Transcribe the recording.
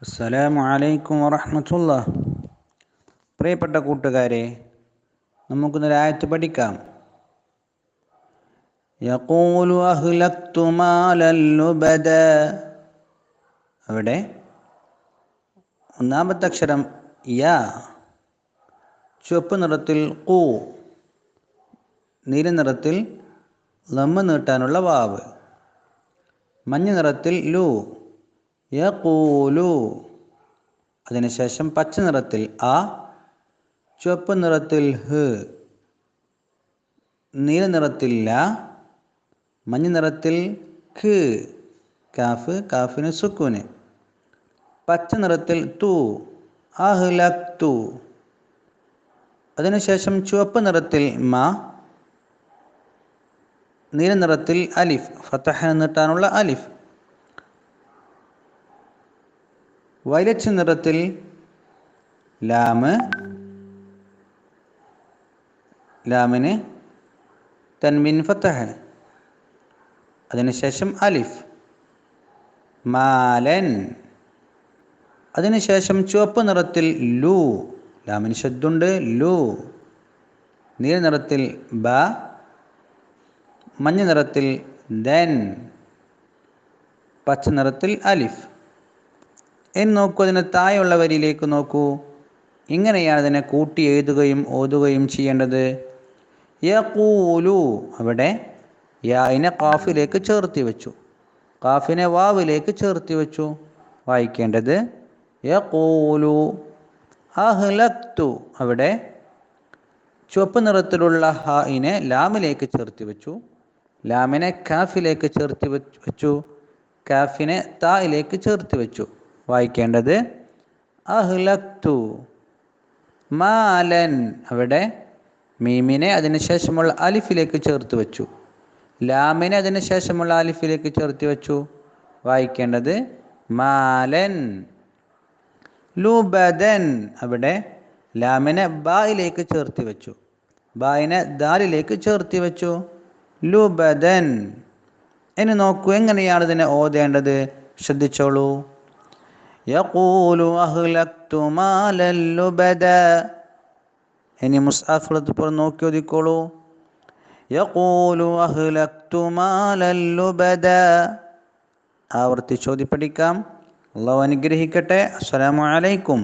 അസ്സലാമു അലൈക്കും വറഹ്മത്തുള്ളാഹി. പ്രിയപ്പെട്ട കൂട്ടുകാരെ, നമുക്കൊന്നൊരു ആയത്ത് പഠിക്കാം. യഖൂലു അഹ്ലക്തു മാലൻ ലുബദാ. അവിടെ ഒന്നാമത്തെ അക്ഷരം യാ, ചുവപ്പ് നിറത്തിൽ ഖൂ, നീല നിറത്തിൽ ലമ്മ് നീട്ടാനുള്ള വാവ്, മഞ്ഞ നിറത്തിൽ ലു, യഖൂലു. അതിനുശേഷം പച്ച നിറത്തിൽ ആ, ചുവപ്പ് നിറത്തിൽ ഹ്, നീല നിറത്തിൽ ല, മഞ്ഞ നിറത്തിൽ ഖ്, കാഫ്, കാഫിന് സുക്കൂന്, പച്ച നിറത്തിൽ തു, അഹ്ലക്തു. അതിനുശേഷം ചുവപ്പ് നിറത്തിൽ മ, നീല നിറത്തിൽ അലിഫ്, ഫതഹ നീട്ടാനുള്ള അലിഫ്, വയലറ്റ് നിറത്തിൽ ലാമ്, ലാമിന് തൻവീൻ ഫതഹ, അതിനുശേഷം അലിഫ്, മാലൻ. അതിനുശേഷം ചുവപ്പ് നിറത്തിൽ ലു, ലാമിന് ശദ്ദുണ്ട്, ലു, നീല നിറത്തിൽ ബ, മഞ്ഞ നിറത്തിൽ ദൻ, പച്ച നിറത്തിൽ അലിഫ്. ഇനി നോക്കൂ, അതിന് താഴെയുള്ള വരിയിലേക്ക് നോക്കൂ. ഇങ്ങനെയാണ് അതിനെ കൂട്ടി എഴുതുകയും ഓതുകയും ചെയ്യേണ്ടത്. യഖൂലു, അവിടെ യായിനെ ഖാഫിലേക്ക് ചേർത്തി വെച്ചു, ഖാഫിനെ വാവിലേക്ക് ചേർത്തി വെച്ചു. വായിക്കേണ്ടത് യഖൂലു. അഹ്ലക്തു, അവിടെ ചുവപ്പ് നിറത്തിലുള്ള ഹായിനെ ലാമിലേക്ക് ചേർത്തി വെച്ചു, ലാമിനെ കാഫിലേക്ക് ചേർത്തി വെച്ചു, കാഫിനെ തായിലേക്ക് ചേർത്തി വെച്ചു. വായിക്കേണ്ടത് അഹ്ലക്തു മാലൻ. അവിടെ മീമിനെ അതിനുശേഷമുള്ള അലിഫിലേക്ക് ചേർത്ത് വെച്ചു, ലാമിനെ അതിനുശേഷമുള്ള അലിഫിലേക്ക് ചേർത്ത് വെച്ചു. വായിക്കേണ്ടത് മാലൻ. ലുബദൻ, അവിടെ ലാമിനെ ബായിലേക്ക് ചേർത്ത് വെച്ചു, ബായിനെ ദാലിലേക്ക് ചേർത്ത് വെച്ചു. ലുബദൻ. ഇനി നോക്കൂ, എങ്ങനെയാണ് ഇതിനെ ഓതേണ്ടത്, ശ്രദ്ധിച്ചോളൂ. യഖൂലു അഹ്ലക്തു മാലൻ ലുബദാ. ഇനി മുസ്അഫിൽ നോക്കി ഓതിക്കോളൂ. യഖൂലു അഹ്ലക്തു മാലൻ ലുബദാ. ആവർത്തിച്ച് ഓതി പഠിക്കാം. അല്ലാഹു അനുഗ്രഹിക്കട്ടെ. അസ്സലാമു അലൈക്കും.